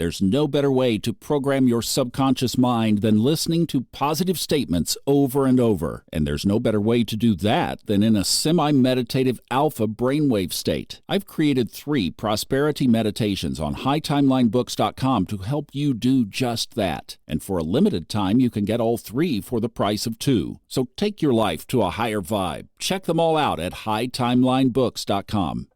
There's no better way to program your subconscious mind than listening to positive statements over and over. And there's no better way to do that than in a semi-meditative alpha brainwave state. I've created 3 prosperity meditations on hightimelinebooks.com to help you do just that. And for a limited time, you can get all 3 for the price of 2. So take your life to a higher vibe. Check them all out at hightimelinebooks.com.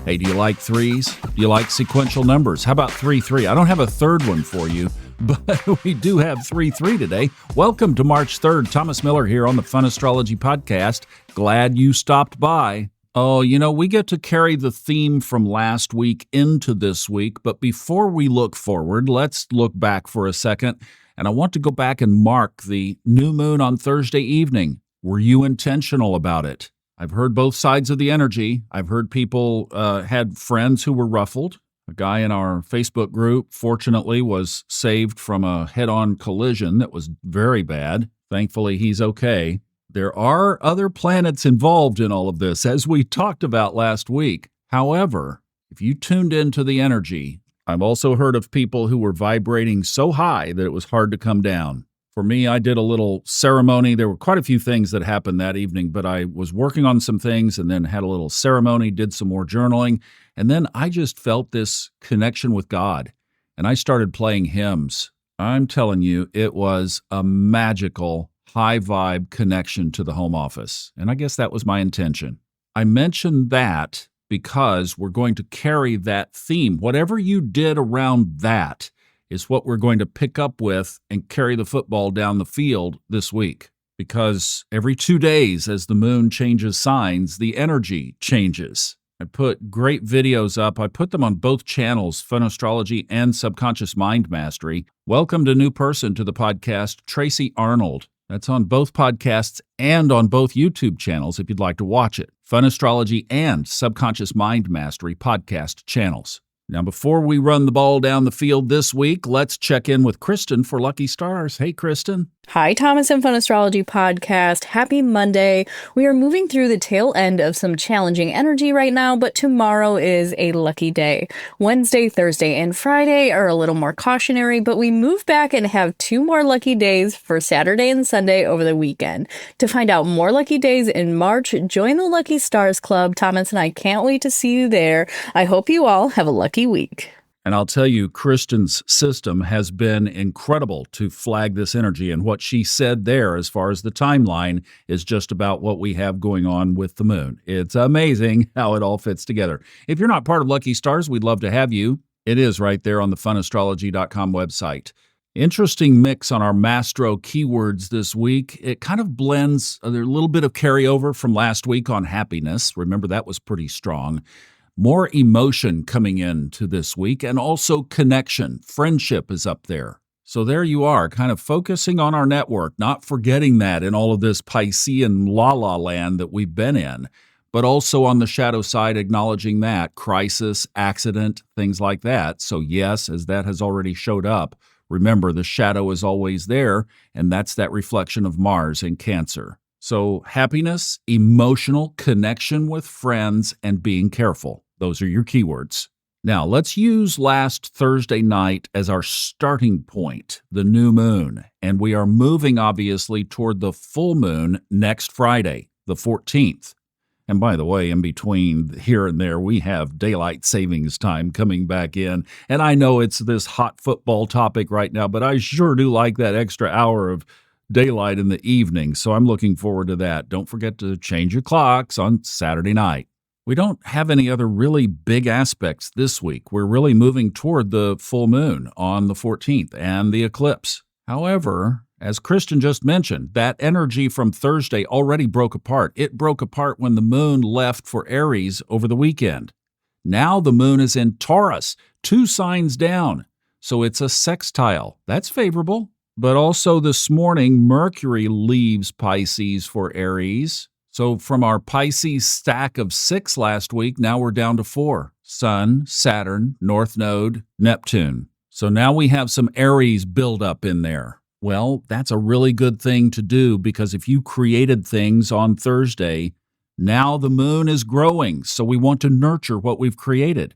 Hey, do you like 3s? Do you like sequential numbers? How about 3-3? I don't have a third one for you, but we do have 3-3 today. Welcome to March 3rd. Thomas Miller here on the Fun Astrology Podcast. Glad you stopped by. Oh, we get to carry the theme from last week into this week, but before we look forward, let's look back for a second. And I want to go back and mark the new moon on Thursday evening. Were you intentional about it? I've heard both sides of the energy. I've heard people had friends who were ruffled. A guy in our Facebook group, fortunately, was saved from a head-on collision that was very bad. Thankfully, he's okay. There are other planets involved in all of this, as we talked about last week. However, if you tuned into the energy, I've also heard of people who were vibrating so high that it was hard to come down. For me, I did a little ceremony. There were quite a few things that happened that evening, but I was working on some things and then had a little ceremony, did some more journaling, and then I just felt this connection with God, and I started playing hymns. I'm telling you, it was a magical, high-vibe connection to the home office, and I guess that was my intention. I mentioned that because we're going to carry that theme. Whatever you did around that is what we're going to pick up with and carry the football down the field this week. Because every 2 days, as the moon changes signs, the energy changes. I put great videos up. I put them on both channels, Fun Astrology and Subconscious Mind Mastery. Welcome to new person to the podcast, Tracy Arnold. That's on both podcasts and on both YouTube channels if you'd like to watch it. Fun Astrology and Subconscious Mind Mastery podcast channels. Now, before we run the ball down the field this week, let's check in with Kristin for Lucky Stars. Hey, Kristin. Hi, Thomas and Fun Astrology Podcast. Happy Monday. We are moving through the tail end of some challenging energy right now, but tomorrow is a lucky day. Wednesday, Thursday, and Friday are a little more cautionary, but we move back and have 2 more lucky days for Saturday and Sunday over the weekend. To find out more lucky days in March, join the Lucky Stars Club. Thomas and I can't wait to see you there. I hope you all have a lucky week. And I'll tell you, Kristin's system has been incredible to flag this energy. And what she said there, as far as the timeline, is just about what we have going on with the moon. It's amazing how it all fits together. If you're not part of Lucky Stars, we'd love to have you. It is right there on the funastrology.com website. Interesting mix on our Mastro keywords this week. It kind of blends a little bit of carryover from last week on happiness. Remember, that was pretty strong. More emotion coming into this week, and also connection. Friendship is up there. So there you are, kind of focusing on our network, not forgetting that in all of this Piscean la-la land that we've been in, but also on the shadow side, acknowledging that, crisis, accident, things like that. So yes, as that has already showed up, remember the shadow is always there, and that's that reflection of Mars in Cancer. So happiness, emotional connection with friends, and being careful. Those are your keywords. Now, let's use last Thursday night as our starting point, the new moon. And we are moving, obviously, toward the full moon next Friday, the 14th. And by the way, in between here and there, we have daylight savings time coming back in. And I know it's this hot football topic right now, but I sure do like that extra hour of daylight in the evening. So I'm looking forward to that. Don't forget to change your clocks on Saturday night. We don't have any other really big aspects this week. We're really moving toward the full moon on the 14th and the eclipse. However, as Kristin just mentioned, that energy from Thursday already broke apart. It broke apart when the moon left for Aries over the weekend. Now the moon is in Taurus, 2 signs down. So it's a sextile. That's favorable. But also this morning, Mercury leaves Pisces for Aries. So from our Pisces stack of 6 last week, now we're down to 4. Sun, Saturn, North Node, Neptune. So now we have some Aries buildup in there. Well, that's a really good thing to do because if you created things on Thursday, now the moon is growing. So we want to nurture what we've created.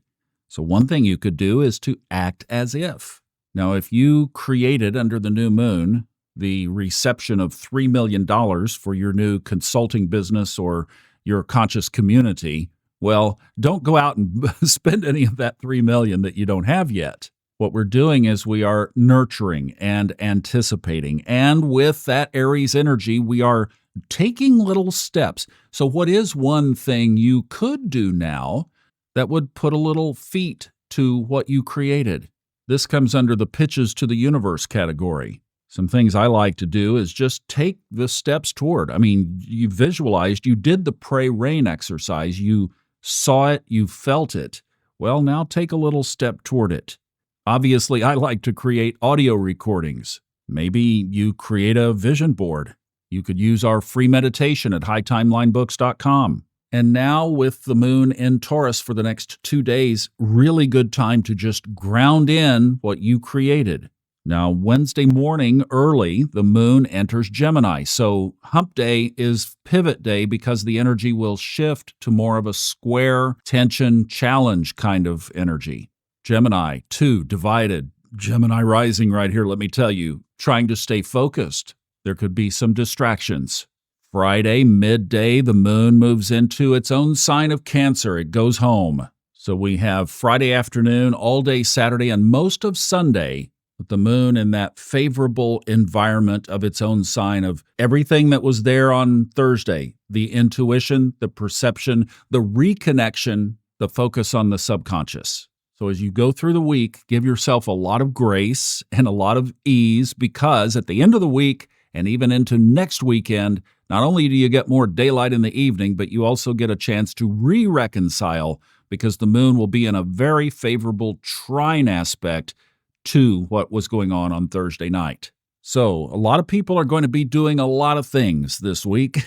So one thing you could do is to act as if. Now, if you created under the new moon the reception of $3 million for your new consulting business or your conscious community, well, don't go out and spend any of that $3 million that you don't have yet. What we're doing is we are nurturing and anticipating. And with that Aries energy, we are taking little steps. So what is one thing you could do now that would put a little feet to what you created? This comes under the pitches to the universe category. Some things I like to do is just take the steps toward. I mean, you visualized, you did the pray rain exercise, you saw it, you felt it. Well, now take a little step toward it. Obviously, I like to create audio recordings. Maybe you create a vision board. You could use our free meditation at hightimelinebooks.com. And now with the moon in Taurus for the next 2 days, really good time to just ground in what you created. Now, Wednesday morning early, the moon enters Gemini. So hump day is pivot day because the energy will shift to more of a square, tension, challenge kind of energy. Gemini, 2, divided. Gemini rising right here, let me tell you, trying to stay focused. There could be some distractions. Friday, midday, the moon moves into its own sign of Cancer. It goes home. So we have Friday afternoon, all day Saturday, and most of Sunday with the moon in that favorable environment of its own sign of everything that was there on Thursday, the intuition, the perception, the reconnection, the focus on the subconscious. So as you go through the week, give yourself a lot of grace and a lot of ease because at the end of the week and even into next weekend, not only do you get more daylight in the evening, but you also get a chance to re-reconcile because the moon will be in a very favorable trine aspect to what was going on Thursday night. So a lot of people are going to be doing a lot of things this week.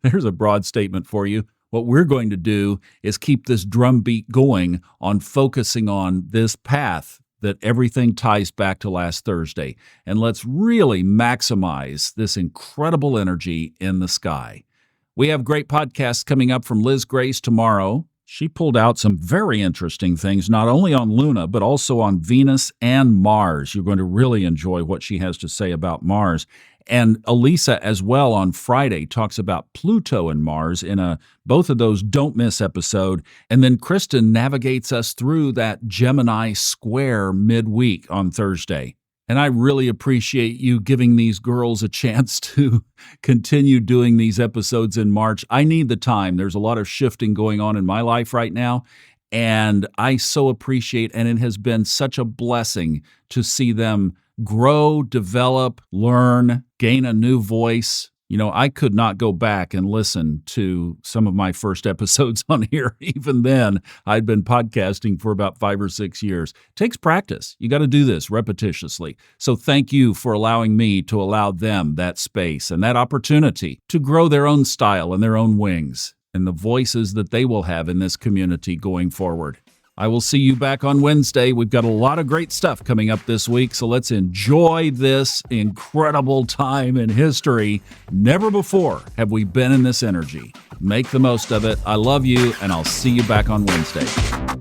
There's a broad statement for you. What we're going to do is keep this drumbeat going on focusing on this path that everything ties back to last Thursday. And let's really maximize this incredible energy in the sky. We have great podcasts coming up from Liz Grace tomorrow. She pulled out some very interesting things, not only on Luna, but also on Venus and Mars. You're going to really enjoy what she has to say about Mars. And Elisa as well on Friday talks about Pluto and Mars in both of those don't miss episode. And then Kristin navigates us through that Gemini square midweek on Thursday. And I really appreciate you giving these girls a chance to continue doing these episodes in March. I need the time. There's a lot of shifting going on in my life right now. And I so appreciate, and it has been such a blessing to see them grow, develop, learn, gain a new voice. You know, I could not go back and listen to some of my first episodes on here. Even then, I'd been podcasting for about 5 or 6 years. It takes practice. You got to do this repetitiously. So thank you for allowing me to allow them that space and that opportunity to grow their own style and their own wings and the voices that they will have in this community going forward. I will see you back on Wednesday. We've got a lot of great stuff coming up this week, so let's enjoy this incredible time in history. Never before have we been in this energy. Make the most of it. I love you, and I'll see you back on Wednesday.